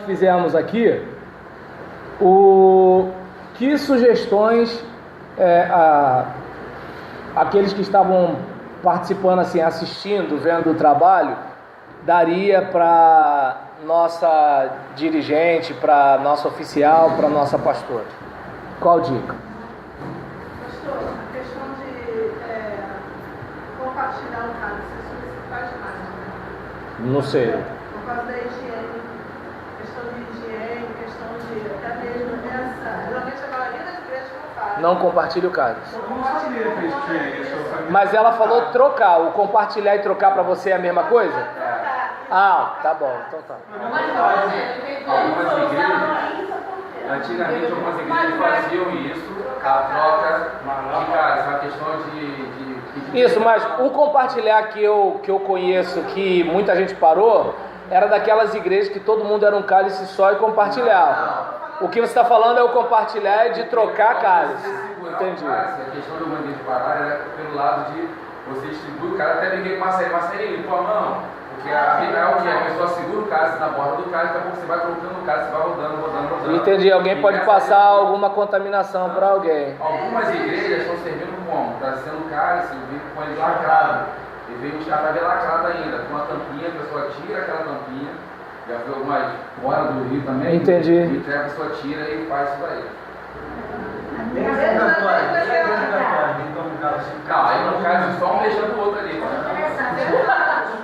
Fizemos aqui, que sugestões aqueles que estavam participando, assim, assistindo, vendo o trabalho, daria para nossa dirigente, para nossa oficial, para nossa pastora? Qual dica? Pastor, a questão de compartilhar o cálice, isso se faz mais, né? Não sei. Por causa da higiene, questão de higiene, questão de até mesmo essa. Geralmente a maioria das igrejas não faz. Não compartilhe o cálice. Eu não sabia que tinha isso. Mas ela falou trocar. O compartilhar e trocar para você é a mesma coisa? Ah, tá bom. Então tá. Algumas igrejas, antigamente algumas igrejas faziam isso, a troca de cálice, uma questão de Isso, mas o compartilhar que eu conheço, que muita gente parou, era daquelas igrejas que todo mundo era um cálice só e compartilhava. O que você está falando é o compartilhar de trocar cálice. Entendi. A questão do mandinho de parar era pelo lado de você distribuir o cálice, até ninguém Marcelinho, tua mão. Porque é o que? A pessoa segura o cálice na borda do cálice, daqui a pouco você vai colocando o cálice, vai rodando. Entendi. Alguém pode passar alguma contaminação para alguém. Algumas igrejas estão servindo como? Está sendo cálice, vem com ele lacrado. E vem já está bem lacrado ainda, com uma tampinha, a pessoa tira aquela tampinha. Já viu algumas fora do Rio também? Entendi. E a pessoa tira e faz isso daí. Não, aí no caso só um deixando o outro ali.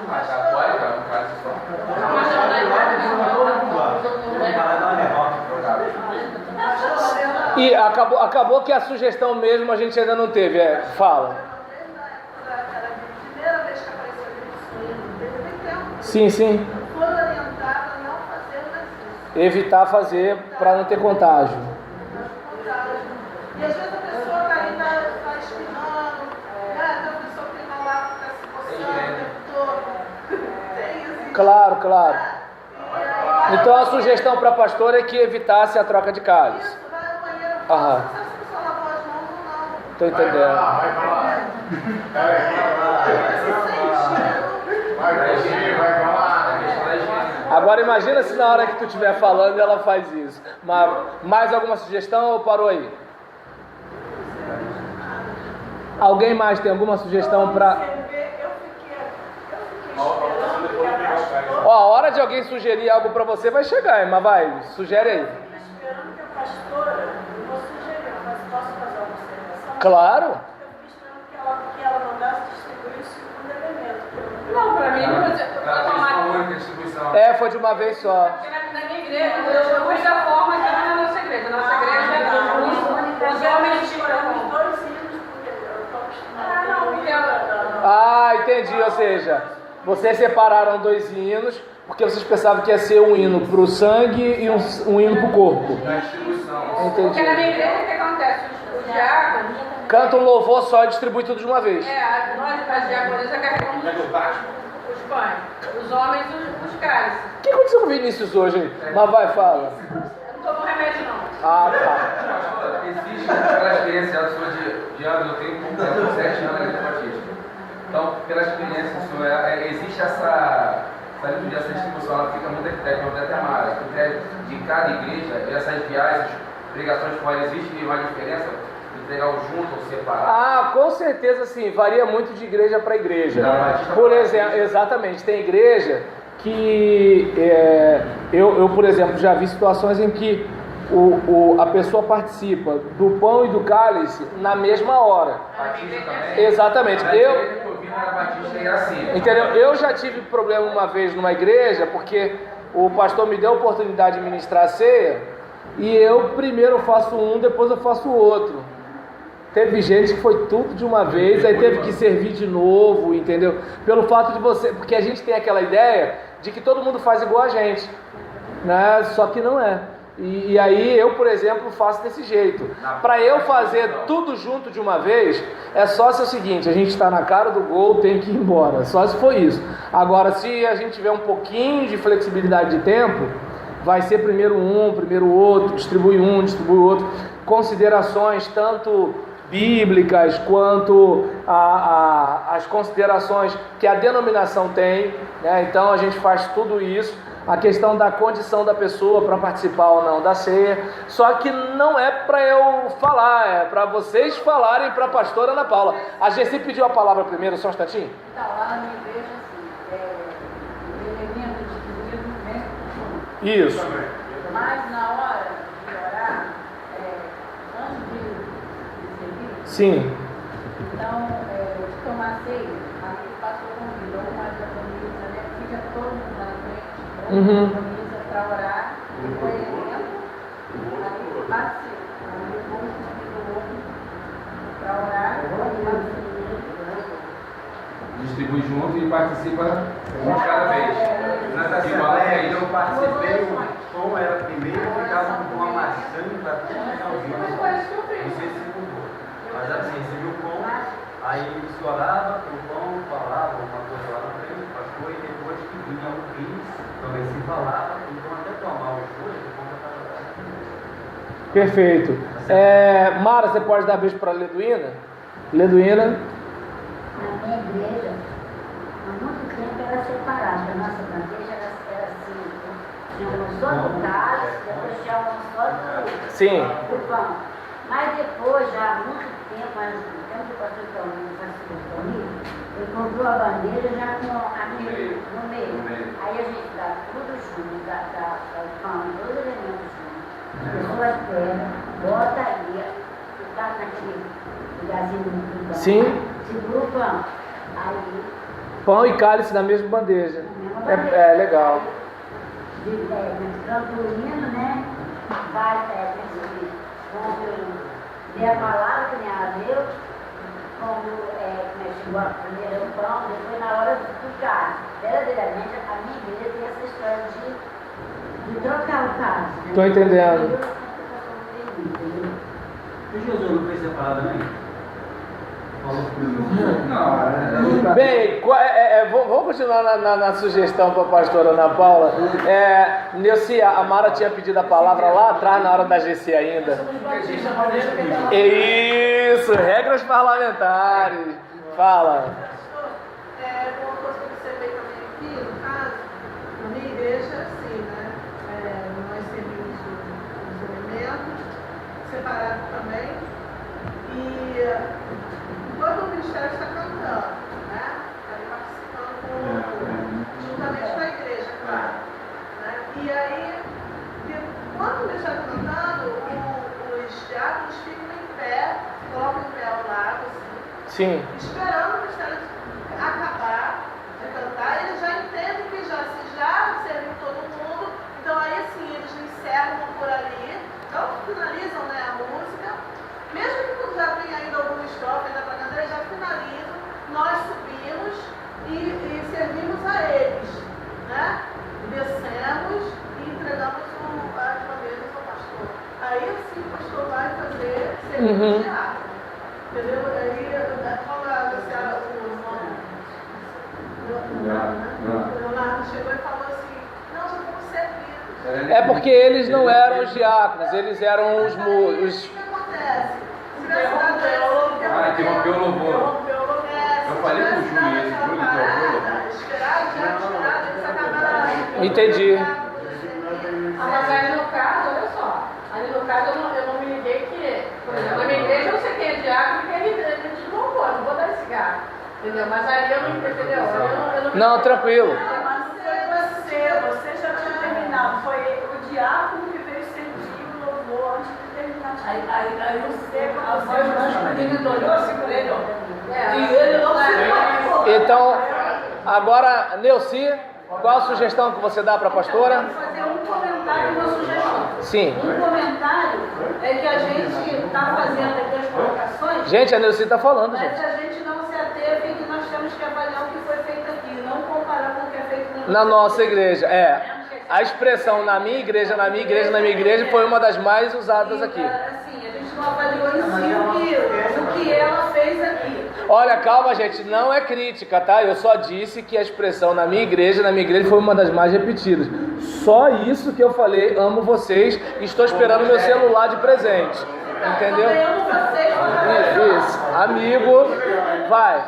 Mas católica, no caso só. E acabou que a sugestão mesmo a gente ainda não teve. Fala. Primeira vez que apareceu isso, teve tempo. Sim. Foi orientada a não fazer mais isso. Evitar fazer para não ter contágio. E às vezes a pessoa está espinando, né? Tem uma pessoa que tem lá que está se coçando o tempo todo. Tem isso. Claro. Então a sugestão para a pastora é que evitasse a troca de cálice. Isso, vai no banheiro, Aham. não sei se a pessoa lavou as mãos ou não. Estou entendendo. Vai pra lá. Vai pra lá, a questão da higiene. Agora imagina se na hora que tu estiver falando ela faz isso. Mas mais alguma sugestão ou parou aí? Alguém mais tem alguma sugestão para... Ó, a hora de alguém sugerir algo para você vai chegar, mas vai, sugere aí. Esperando que a pastora, não vou sugerir, mas posso fazer uma observação? Claro. Eu fiquei esperando que ela mandasse distribuir o segundo elemento. Não, pra mim, por exemplo, eu Ela fez uma tomar. única distribuição. Foi de uma vez só. Porque na minha igreja, eu fiz da forma que era na nossa igreja. Na nossa igreja, os homens tiram. Os dois hinos, porque eu estou acostumada. Não, porque Ah, entendi, ou seja, vocês separaram 2 hinos, porque vocês pensavam que ia ser um hino para o sangue e um hino para o corpo. Na distribuição. Porque na Entendi. minha igreja, o que acontece? Os diáconos, Canta um louvor só e distribui tudo de uma vez. nós, as diaconisas, carregamos os pães. Os homens, os cálices. O que aconteceu com o Vinícius hoje, hein? Mas vai, fala. Eu não tomo remédio, não. Ah, tá. Existe aquela experiência sua de anos, eu tenho 7 anos na Igreja Batista. Então, pela experiência sua, existe essa distribuição, ela fica muito até amada. De cada igreja, essas viagens, pregações fora, existe uma diferença de entregar o junto ou separado? Ah, com certeza sim, varia muito de igreja para igreja. Da Batista Por pra exemplo, exatamente, tem igreja que eu, por exemplo, já vi situações em que a pessoa participa do pão e do cálice na mesma hora. Batista também? Exatamente. Na igreja que eu vi na Batista era assim. Entendeu? Eu já tive problema uma vez numa igreja, porque o pastor me deu a oportunidade de ministrar a ceia, e eu primeiro faço um, depois eu faço o outro. Teve gente que foi tudo de uma vez, aí teve que servir de novo, entendeu? Pelo fato de você... Porque a gente tem aquela ideia de que todo mundo faz igual a gente, né? Só que não é. E aí eu, por exemplo, faço desse jeito. Para eu fazer tudo junto de uma vez, é só se é o seguinte, a gente está na cara do gol, tem que ir embora. Só se for isso. Agora, se a gente tiver um pouquinho de flexibilidade de tempo, vai ser primeiro um, primeiro outro, distribui um, distribui outro. Considerações tanto bíblicas quanto as considerações que a denominação tem, né? Então a gente faz tudo isso a questão da condição da pessoa para participar ou não da ceia. Só que não é para eu falar, é para vocês falarem para a pastora Ana Paula. A Gessi pediu a palavra primeiro, só um instantinho. Então, lá na minha igreja, assim, elemento de livro, né? Isso. Mas na hora de orar, antes de servir, Sim. então, de tomar ceia, aí o pastor convida, ou mais a família, né? Fica todo mundo na frente, ou a família para orar, o elemento, aí participa. Aí o povo convida o outro para orar, e participa. Distribui junto e participa um de cada vez. Nessa assembleia eu participei, o pão era primeiro, ficava com uma maçã para finalzinho. Não sei se mudou. Mas assim, você viu o pão, aí se orava, o pão falava uma coisa lá na frente, pastor, e depois que vinha o vinho, também se falava, então até tomar os dois, o pão já estava. Perfeito. Mara, você pode dar beijo para a Leduína? Leduína. Na minha igreja, há muito tempo era separada. A nossa bandeja era assim, tínhamos só do cálice, depois tínhamos só do pão. Mas depois, já há muito tempo, no tempo do pastor Toninho, ele comprou a bandeja já com aquele no meio. Aí a gente dá tudo junto, dá o pão, todos os elementos juntos. As pessoas pegam, bota ali, tá naquele lugarzinho do pão. Sim. Segura o pão. Aí. Pão e cálice na mesma bandeja. Bandeja. Legal. Canto o hino, né? Vai, lê a palavra que nem ela leu, quando chegou a primeira o pão, depois na hora do cálice. Verdadeiramente, a minha igreja tem essa história de trocar o cálice. Né? Tô entendendo. E Jesus não fez separado também? Bem, vamos continuar na sugestão para a pastora Ana Paula. Neuci, a Mara tinha pedido a palavra lá atrás, na hora da GC ainda. Isso, regras parlamentares. Fala. Uma coisa que eu observei também aqui, no caso, na minha igreja, assim, né? Nós servimos os elementos, separados também. E quando o ministério está cantando, né? Está participando juntamente com a igreja, claro. Né? E aí, quando o ministério está cantando, os diáconos ficam em pé, colocam o pé ao lado, assim, Sim. esperando o ministério acabar de cantar. Eles já entendem que já serviu todo mundo, então aí sim eles encerram por ali, não finalizam, né, a música. Mesmo que já tenha ainda alguma estrofe ainda para cantar, eles já finalizam, nós subimos e servimos a eles, né? Descemos e entregamos as bandeiras ao pastor. Aí sim o pastor vai fazer serviço de água. Entendeu? Aí quando o Leonardo chegou e falou assim, não, já vamos servir. É porque eles não eram os diáconos, eles eram os Interrompeu o louvor. Eu falei com o Júlio isso, Júlio interrompeu o louvor. Entendi. Mas aí no caso, olha só, ali no caso eu não me liguei que, por exemplo, na minha igreja eu sei quem é diácono e quem é líder de louvor, não vou dar esse cigarro, entendeu? Mas ali eu não entendeu? Não, tranquilo. Mas não foi você já tinha terminado, foi o diácono que veio servir o louvor antes de terminar. Aí você olhou assim para ele, e ele não se Então, agora, Neuci, qual a sugestão que você dá para a pastora? fazer um comentário e uma sugestão. Sim. Um comentário é que a gente está fazendo aqui as colocações, Gente, a Neuci está falando, mas gente. a gente não se ateve em que nós temos que avaliar o que foi feito aqui, não comparar com o que é feito Na nossa igreja, A expressão na minha igreja foi uma das mais usadas aqui. Assim, a gente não avaliou em si o que ela fez aqui. Olha, calma, gente, não é crítica, tá? Eu só disse que a expressão na minha igreja foi uma das mais repetidas. Só isso que eu falei, amo vocês, estou esperando meu celular de presente. Entendeu? Eu amo vocês, Isso, amigo, vai.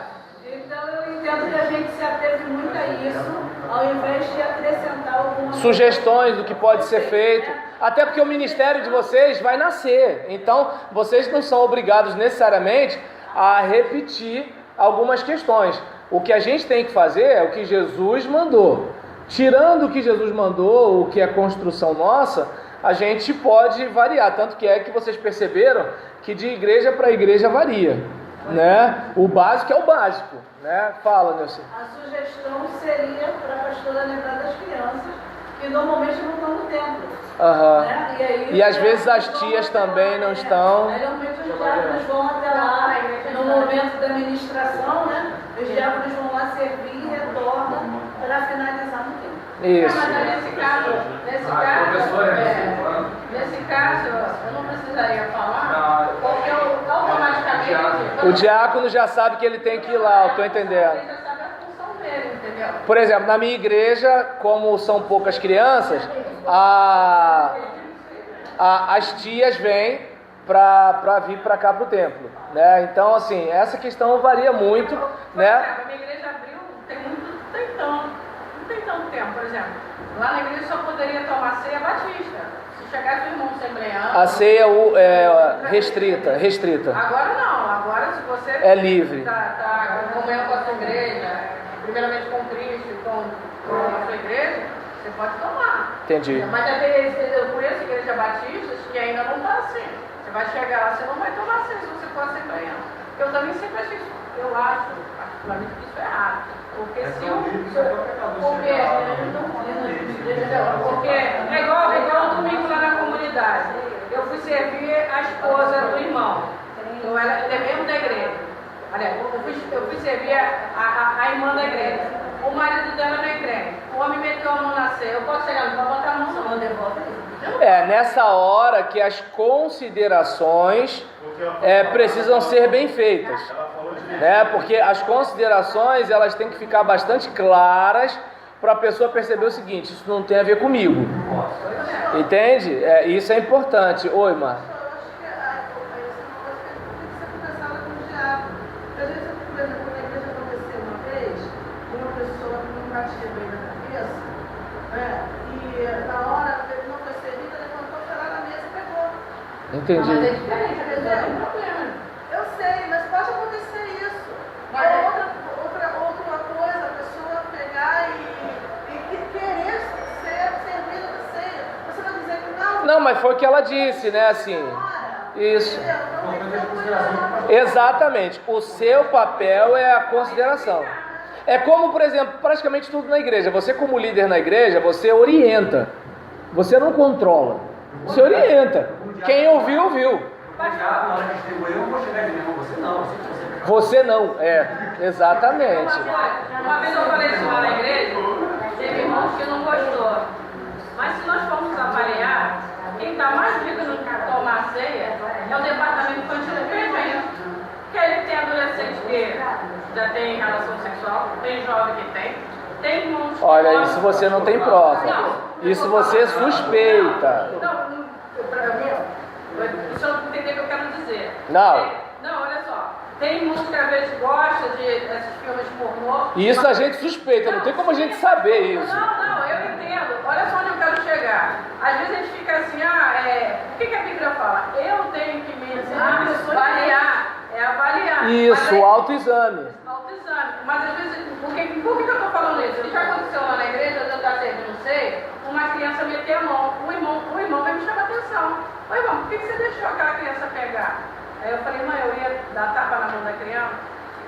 Então eu entendo que a gente se ateve muito a isso ao invés de acrescentar alguma sugestões do que pode ser feito. Até porque o ministério de vocês vai nascer. Então, vocês não são obrigados necessariamente a repetir algumas questões. O que a gente tem que fazer é o que Jesus mandou. Tirando o que Jesus mandou, o que é construção nossa, a gente pode variar. Tanto que é que vocês perceberam que de igreja para igreja varia, né? O básico é o básico, né? Fala, Nelson. A sugestão seria para a pastora lembrar das crianças que normalmente não estão no templo. Né? E às vezes as tias também não estão. Aí normalmente os diáconos vão até lá no momento da ministração, né? Os diáconos vão lá servir e retornam para finalizar no tempo. Isso. Mas nesse caso, eu não precisaria falar, porque eu automaticamente... O diácono já sabe que ele tem que ir lá, eu estou entendendo. Ele já sabe a função dele, entendeu? Por exemplo, na minha igreja, como são poucas crianças, as tias vêm para vir para cá para o templo, né? Então, assim, essa questão varia muito, né? A minha igreja abriu não tem tanto tempo, por exemplo. Lá na igreja só poderia tomar ceia batista. Se chegasse o irmão assembleano... A ceia é restrita. Agora não, agora se você... É livre. Tá comunhão com a sua igreja, primeiramente com Cristo e com a sua igreja, você pode tomar. Entendi. Mas eu conheço igreja batistas que ainda não está assim. Você vai chegar lá, você não vai tomar ceia se você for assembleano. Eu também sempre achei isso, eu acho, particularmente, que isso é errado. Porque porque é igual o domingo lá na comunidade. Eu fui servir a esposa do irmão. Ele é membro da igreja. Aliás, eu fui servir a irmã da igreja. O marido dela não é crente. O homem meteu a mão na ceia. Eu posso chegar, não vou botar a mão, não devolve isso. Nessa hora que as considerações precisam ser bem feitas, né? Porque as considerações elas têm que ficar bastante claras para a pessoa perceber o seguinte: isso não tem a ver comigo, entende? Isso é importante. Oi, Mar. Entendi. Mas é diferente, a pessoa tem problema. Eu sei, mas pode acontecer isso. Outra coisa, a pessoa pegar e querer ser servida da ceia. Você vai dizer que não. Não, mas foi o que ela disse, né? Assim. Isso. Exatamente. O seu papel é a consideração. É como, por exemplo, praticamente tudo na igreja. Você, como líder na igreja, você orienta. Você não controla. Você orienta. Quem ouviu, ouviu. Você não, exatamente. Uma vez eu falei isso lá na igreja, teve irmãos que não gostou. Mas se nós formos avaliar, quem está mais rico no tomar ceia é o departamento infantil do evento. Porque ele tem adolescente que já tem relação sexual, tem jovem que tem irmãos que... Olha, isso você não tem prova. Isso você suspeita. Isso eu não entender o que eu quero dizer. Não, olha só. Tem irmãos que às vezes gostam desses filmes pornô. Isso a gente suspeita, não tem como a gente saber isso. Não, eu entendo. Olha só onde eu quero chegar. Às vezes a gente fica assim, o que a Bíblia fala? Eu tenho que me avaliar. É avaliar. Isso, o autoexame. Autoexame. Mas às vezes, por que eu estou falando isso? Isso já aconteceu lá na igreja, eu estava servindo, não sei, uma criança meter a mão. O irmão vai me chamar a atenção. Ô irmão, por que você deixou aquela criança pegar? Aí eu falei, mãe, eu ia dar tapa na mão da criança.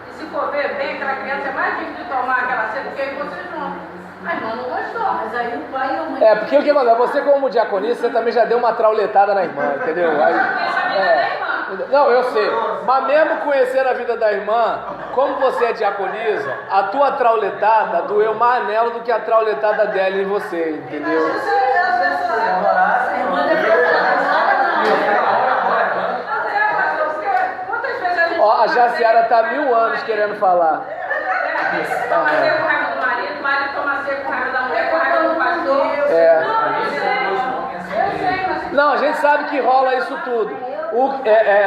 E se for ver bem, aquela criança é mais difícil de tomar aquela ceia do que eu e você junto. A irmã não gostou. Mas aí o pai e a mãe... Porque o que mandou? Você como diaconisa, você também já deu uma trauletada na irmã, entendeu? Não, eu sei. Mas mesmo conhecer a vida da irmã, como você é diaconisa, a tua trauletada doeu mais nela do que a trauletada dela em você, entendeu? A Jaciara tá 1000 anos querendo falar. Toma ceia com raiva do marido toma ceia com raiva da mulher, com raiva do pastor. Não, a gente sabe que rola isso tudo.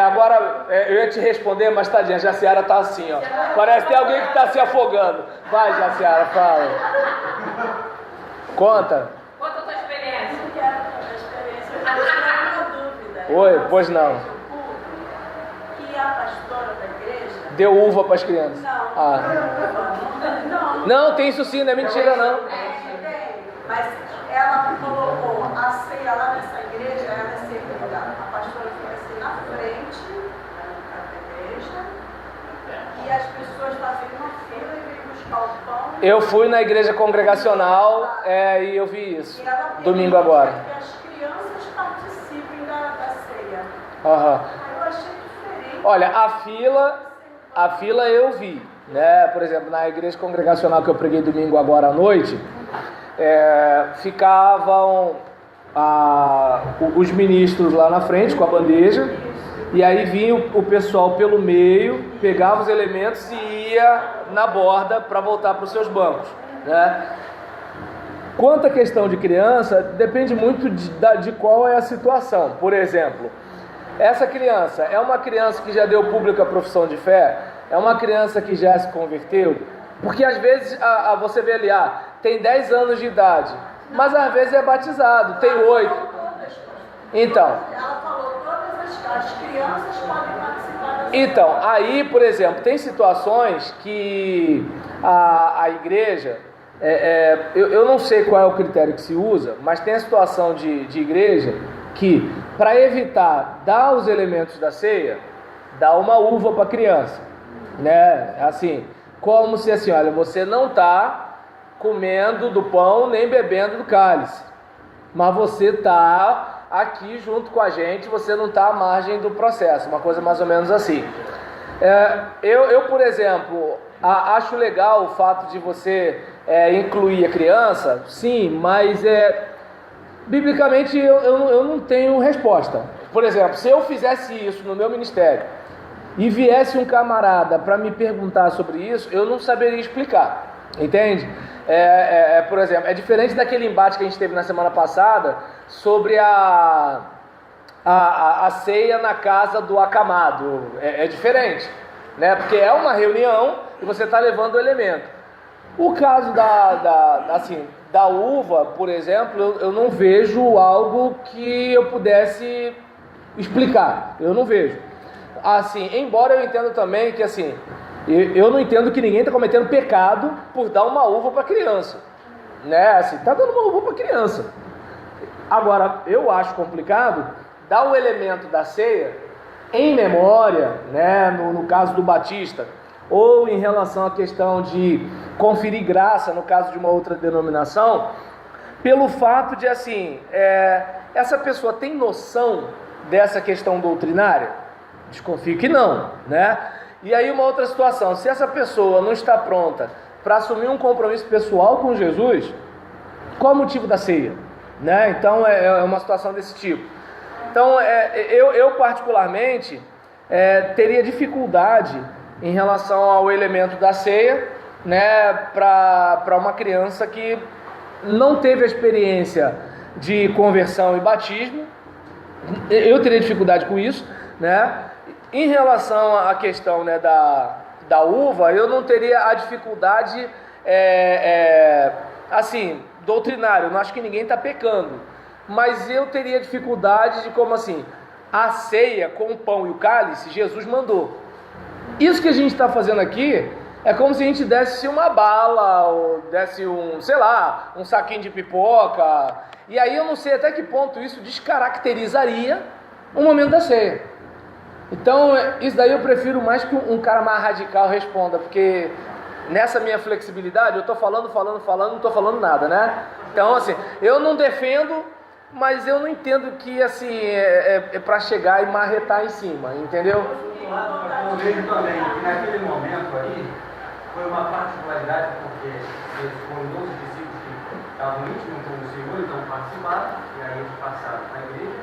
Agora, eu ia te responder, mas tadinha, a Jaciara tá assim, ó. Parece que tem alguém que tá se afogando. Vai, Jaciara, fala. Conta. Conta a tua experiência. Eu quero contar a experiência. Eu tenho uma dúvida. Oi, pois não. Que a pastora da igreja... Deu uva para as crianças. Não. Não, tem isso sim, não é mentira não. Tem, mas ela colocou a ceia lá nessa igreja, ela é servida. A pastora fica assim na frente da igreja e as pessoas fazem uma fila e vêm buscar o pão. Eu fui na igreja congregacional e eu vi isso. Domingo agora. Que as crianças participem da ceia. Aham. Eu achei diferente. Olha, a fila eu vi, né? Por exemplo, na igreja congregacional que eu preguei domingo agora à noite, ficavam os ministros lá na frente com a bandeja, e aí vinha o pessoal pelo meio, pegava os elementos e ia na borda para voltar para os seus bancos, né? Quanto à questão de criança, depende muito de qual é a situação. Por exemplo, essa criança é uma criança que já deu público à profissão de fé? É uma criança que já se converteu? Porque às vezes você vê ali, tem 10 anos de idade, mas às vezes é batizado, tem 8. Então, ela falou todas as crianças podem participar da ceia. Então, aí, por exemplo, tem situações que a igreja, eu não sei qual é o critério que se usa, mas tem a situação de igreja que, para evitar dar os elementos da ceia, dá uma uva para a criança, né? Assim, como se assim, olha, você não está comendo do pão nem bebendo do cálice, mas você está aqui junto com a gente, você não está à margem do processo, uma coisa mais ou menos assim. Eu, por exemplo, acho legal o fato de você incluir a criança, sim, mas biblicamente eu não tenho resposta. Por exemplo, se eu fizesse isso no meu ministério e viesse um camarada para me perguntar sobre isso, eu não saberia explicar, entende? Por exemplo, é diferente daquele embate que a gente teve na semana passada sobre a ceia na casa do acamado. É diferente, né? Porque é uma reunião e você está levando o elemento. O caso da uva, por exemplo, eu não vejo algo que eu pudesse explicar. Eu não vejo. Assim, embora eu entenda também que assim, eu não entendo que ninguém está cometendo pecado por dar uma uva para criança, né? Assim, tá dando uma uva para criança. Agora, eu acho complicado dar o elemento da ceia em memória, né? No caso do Batista, ou em relação à questão de conferir graça, no caso de uma outra denominação, pelo fato de assim, essa pessoa tem noção dessa questão doutrinária? Desconfio que não, né? E aí uma outra situação, se essa pessoa não está pronta para assumir um compromisso pessoal com Jesus, qual é o motivo da ceia? Né? Então é uma situação desse tipo. Então eu particularmente teria dificuldade em relação ao elemento da ceia, né, para uma criança que não teve a experiência de conversão e batismo. Eu teria dificuldade com isso, né? Em relação à questão, né, da uva, eu não teria a dificuldade assim, doutrinária. Eu não acho que ninguém está pecando, mas eu teria dificuldade de como assim, a ceia com o pão e o cálice, Jesus mandou. Isso que a gente está fazendo aqui é como se a gente desse uma bala, ou desse um saquinho de pipoca, e aí eu não sei até que ponto isso descaracterizaria o momento da ceia. Então, isso daí eu prefiro mais que um cara mais radical responda, porque nessa minha flexibilidade eu estou falando, não estou falando nada, né? Então, assim, eu não defendo, mas eu não entendo que assim é para chegar e marretar em cima, entendeu? Eu vejo também que naquele momento ali foi uma particularidade, porque foram 12 discípulos que estavam íntimos com o Senhor, então participaram, e aí eles passaram na igreja,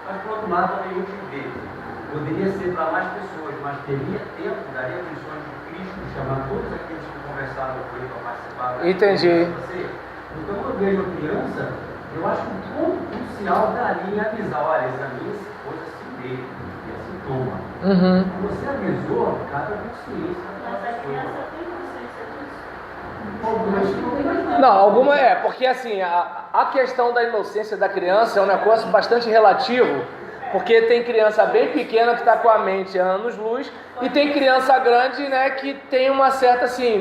mas por outro lado também o deles. Poderia ser para mais pessoas, mas teria tempo, daria condições de Cristo chamar todos aqueles que conversaram com ele para participar. Entendi. Então, quando eu vejo a criança, eu acho um ponto crucial dali em avisar: olha, examine se fosse assim mesmo, e assim toma. Você avisou, cada consciência. Mas a criança tem consciência disso. Não, alguma porque assim, a questão da inocência da criança é um negócio bastante relativo, porque tem criança bem pequena que está com a mente a anos-luz, e tem criança grande, né, que tem uma certa, assim,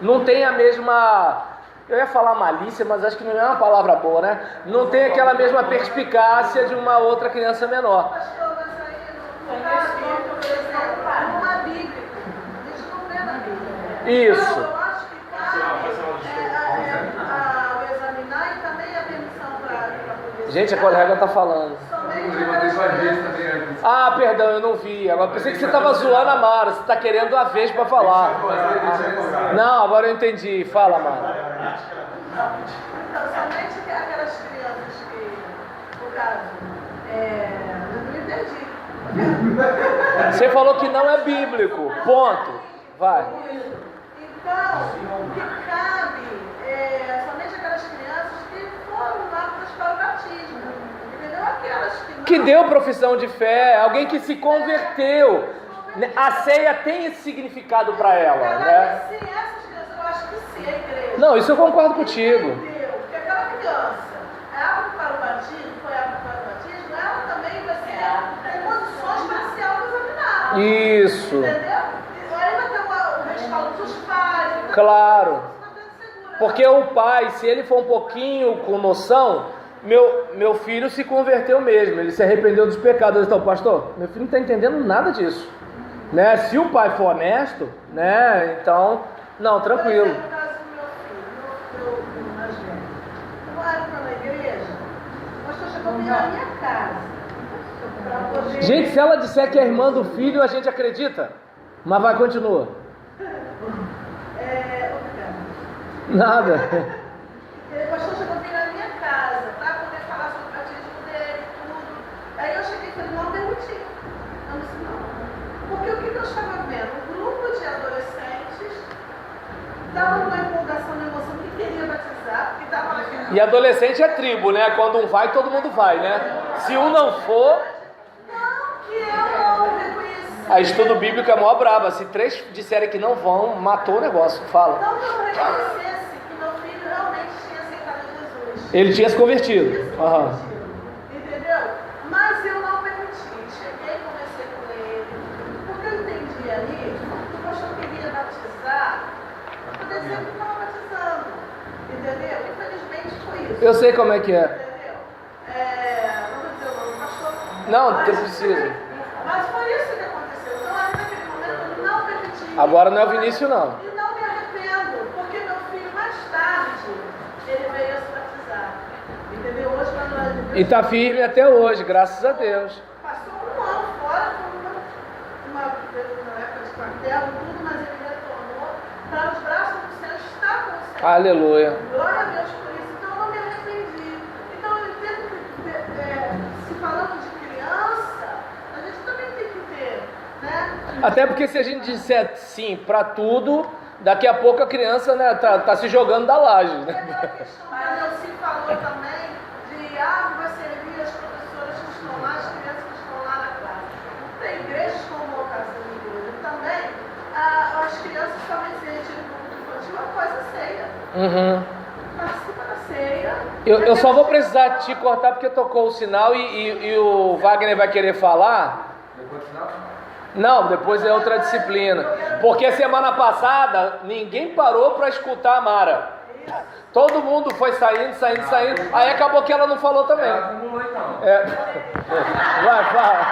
não tem a mesma, eu ia falar malícia, mas acho que não é uma palavra boa, né? Não tem aquela mesma perspicácia de uma outra criança menor. Pastor, mas aí no caso, por exemplo, não é bíblico. A gente não vê na Bíblia. Isso. Então, eu acho que cabe o examinar e também a permissão para poder. Gente, a colega está falando. Ah, perdão, eu não vi. Agora pensei que você estava zoando a Mara. Você está querendo a vez para falar. Não, agora eu entendi. Fala, Mara. Então, somente aquelas crianças que, no caso, eu não entendi. Você falou que não é bíblico. Ponto. Vai. Então, o que cabe somente aquelas crianças que foram aptas para o batismo. Entendeu? Aquelas que não. Que deu profissão de fé, alguém que se converteu. A ceia tem esse significado para ela, né? Sim, essas crianças, eu acho que sim, a igreja. Não, isso eu concordo contigo. Entendeu? Porque aquela criança é apta para o batismo, foi apta para o batismo, ela também vai ter condições para ser autoexaminada. Isso. Entendeu? Aí vai ter o respaldo dos pais. Claro. Porque o pai, se ele for um pouquinho com noção, meu filho se converteu mesmo, ele se arrependeu dos pecados. Então, pastor, meu filho não está entendendo nada disso, né? Se o pai for honesto, né? Então, não, tranquilo. Por exemplo, no caso do meu filho mais velho, eu era na igreja, o pastor chegou a vir na minha casa para poder. Gente, se ela disser que é irmã do filho, a gente acredita. Mas vai, continua. Nada. O pastor chegou a vir na minha casa para poder falar sobre o batismo dele e tudo. Aí eu cheguei e falei, não permiti. Eu disse, não. Porque o que eu estava vendo? Um grupo de adolescentes estava numa empolgação, numa emoção que queria batizar, porque estava naquela. E adolescente é tribo, né? Quando um vai, todo mundo vai, né? Se um não for... Não, que eu não reconheci. A estudo bíblico é mó braba. Se 3 disserem que não vão, matou o negócio. Fala. Não que eu reconhecesse que meu filho realmente tinha aceitado Jesus. Ele tinha se convertido. Entendeu? Mas eu não permiti. Cheguei e conversei com ele. Porque eu entendi ali que o pastor queria batizar para poder dizer que estava batizando. Entendeu? Infelizmente foi isso. Eu sei como é que é. Entendeu? Não vou dizer o nome do pastor. Não, mas, você precisa. Mas foi isso que aconteceu. Então, ali naquele momento, eu não permiti. Agora não é o Vinícius, não. E não me arrependo, porque meu filho, mais tarde, ele veio a se batizar. Entendeu? Hoje, quando nós... E tá firme até hoje, graças a Deus. Passou um ano fora, foi uma época de quartel e tudo, mas ele retornou para os braços do Senhor, está com o Senhor. Aleluia. Glória a Deus por isso. Então, eu não me arrependi. Então, eu entendo que, se falando de criança, a gente também tem que ter, né? Até porque se a gente disser sim para tudo, daqui a pouco a criança, né, tá se jogando da laje. E aquela questão que a Nelci falou também, de vai servir as professoras que estão lá, as crianças que estão lá na classe. Tem igrejas como a Casa da Igreja também, as crianças também se retiram do culto infantil após a ceia. Participa da ceia. Eu só vou precisar te cortar porque tocou o sinal e o Wagner vai querer falar. Depois do final? Não, depois é outra disciplina. Porque semana passada ninguém parou para escutar a Mara. Todo mundo foi saindo. Aí acabou que ela não falou também. Ela acumulou então. Vai, fala.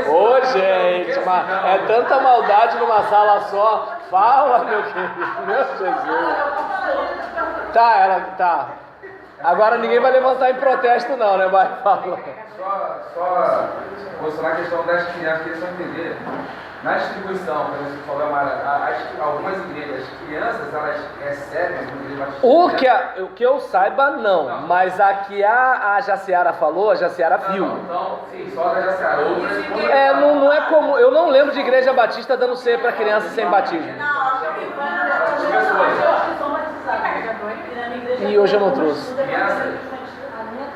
Ô, gente, mas é tanta maldade numa sala só. Fala, meu querido. Meu Jesus. Tá. Agora ninguém vai levantar em protesto não, né? Vai, fala. Só posicionar a questão das crianças, que eles vão entender. Na distribuição, como você falou, Amara, algumas igrejas, as crianças, elas recebem as igrejas batistas. O que eu saiba, não. Mas a que a Jaciara falou, a Jaciara viu. Então, sim, só da Jaciara. Outras, não é comum. Eu não lembro de igreja batista dando ceia para crianças sem batismo. E hoje eu não trouxe.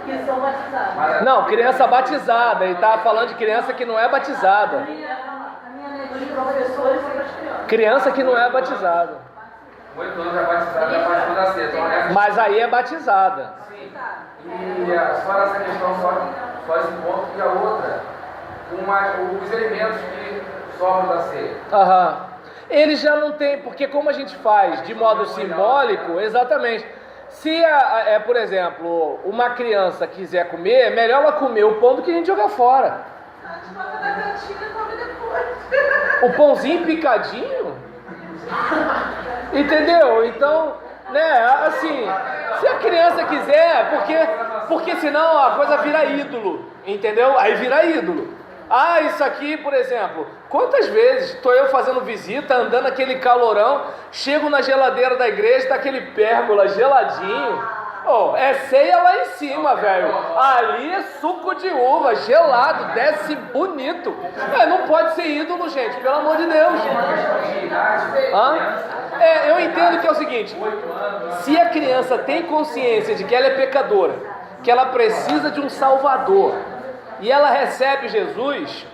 Que são batizados. Não, criança batizada. Ele estava falando de criança que não é batizada. A minha netinha, professores e para as crianças. Criança que não é batizada. 8 anos já batizada, já participou da ceia. Mas aí é batizada. Sim. E só essa questão, só esse ponto, e a outra, os elementos que sobram da ceia. Aham. Ele já não tem, porque como a gente faz de modo simbólico, exatamente. Se, por exemplo, uma criança quiser comer, é melhor ela comer o pão do que a gente jogar fora. A gente bota na cantina e come depois. O pãozinho picadinho? Entendeu? Então, né, assim, se a criança quiser, porque senão a coisa vira ídolo, entendeu? Aí vira ídolo. Ah, isso aqui, por exemplo, quantas vezes estou eu fazendo visita, andando aquele calorão, chego na geladeira da igreja, tá aquele pérgola geladinho. Oh, é ceia lá em cima, velho. Ali é suco de uva, gelado, desce bonito. Não pode ser ídolo, gente, pelo amor de Deus. Eu entendo que é o seguinte: se a criança tem consciência de que ela é pecadora, que ela precisa de um salvador, e ela recebe Jesus,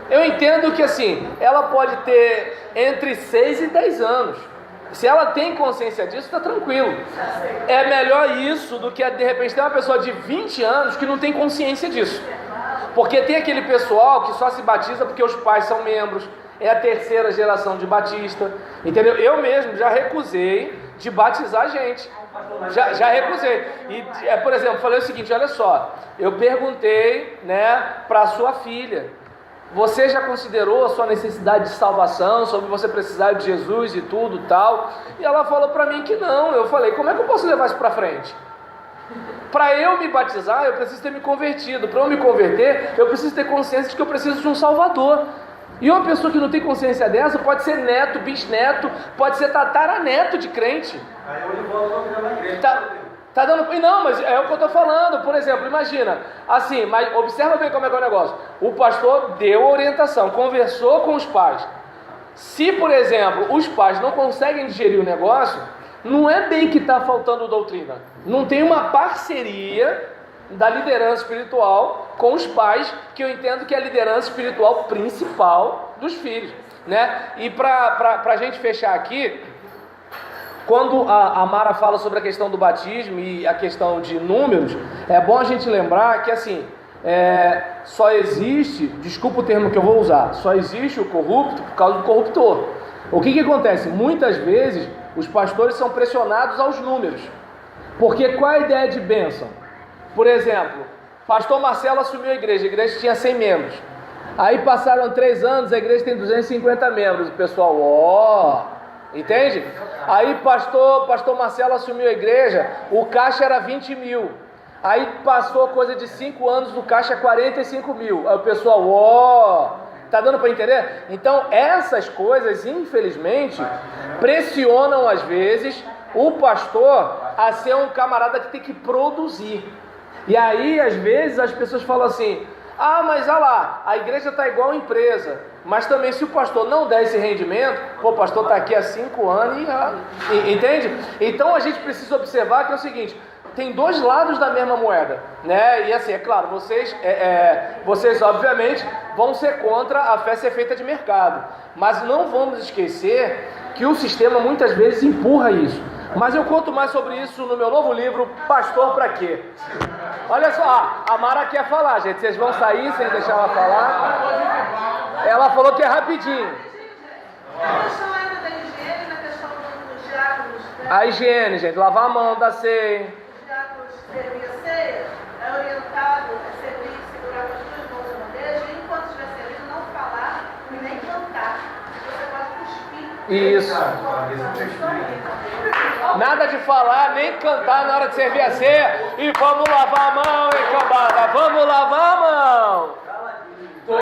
eu entendo que assim, ela pode ter entre 6 e 10 anos. Se ela tem consciência disso, está tranquilo. É melhor isso do que de repente ter uma pessoa de 20 anos que não tem consciência disso. Porque tem aquele pessoal que só se batiza porque os pais são membros, é a terceira geração de batista, entendeu? Eu mesmo já recusei de batizar gente. Já recusei. E, por exemplo, falei o seguinte: olha só, eu perguntei, para a sua filha, você já considerou a sua necessidade de salvação, sobre você precisar de Jesus e tudo tal? E ela falou para mim que não. Eu falei: como é que eu posso levar isso para frente? Para eu me batizar, eu preciso ter me convertido. Para eu me converter, eu preciso ter consciência de que eu preciso de um Salvador. E uma pessoa que não tem consciência dessa pode ser neto, bisneto, pode ser tataraneto de crente. Aí hoje volta na igreja. Tá dando... Não, mas é o que eu estou falando. Por exemplo, imagina, assim, mas observa bem como é que é o negócio. O pastor deu orientação, conversou com os pais. Se, por exemplo, os pais não conseguem digerir o negócio, não é bem que está faltando doutrina. Não tem uma parceria da liderança espiritual com os pais, que eu entendo que é a liderança espiritual principal dos filhos, E para a gente fechar aqui, quando a Mara fala sobre a questão do batismo e a questão de números, é bom a gente lembrar que assim, só existe, desculpa o termo que eu vou usar, só existe o corrupto por causa do corruptor. O que acontece? Muitas vezes os pastores são pressionados aos números, porque qual é a ideia de bênção? Por exemplo, pastor Marcelo assumiu a igreja tinha 100 membros. Aí passaram 3 anos, a igreja tem 250 membros. O pessoal, entende? Aí pastor Marcelo assumiu a igreja, o caixa era 20 mil. Aí passou coisa de 5 anos, o caixa é 45 mil. Aí o pessoal, tá dando para entender? Então essas coisas, infelizmente, pressionam às vezes o pastor a ser um camarada que tem que produzir. E aí, às vezes, as pessoas falam assim: mas olha lá, a igreja está igual a empresa. Mas também, se o pastor não der esse rendimento, o pastor está aqui há 5 anos entende? Então, a gente precisa observar que é o seguinte: tem 2 lados da mesma moeda, E assim, é claro, vocês obviamente vão ser contra a fé ser feita de mercado. Mas não vamos esquecer que o sistema muitas vezes empurra isso. Mas eu conto mais sobre isso no meu novo livro, Pastor Pra Quê? Olha só, a Mara quer falar, gente. Vocês vão sair sem deixar ela falar? Ela falou que é rapidinho. A questão ainda da higiene, na questão dos diáconos. A higiene, gente, lavar a mão da ceia. Os diáconos servir a ceia, é orientado a servir e segurar com as 2 mãos na bandeja, e enquanto estiver servindo, não falar e nem cantar. Você pode cuspir. Isso. Nada de falar, nem cantar na hora de servir a ceia. E vamos lavar a mão, hein, cambada? Vamos lavar a mão.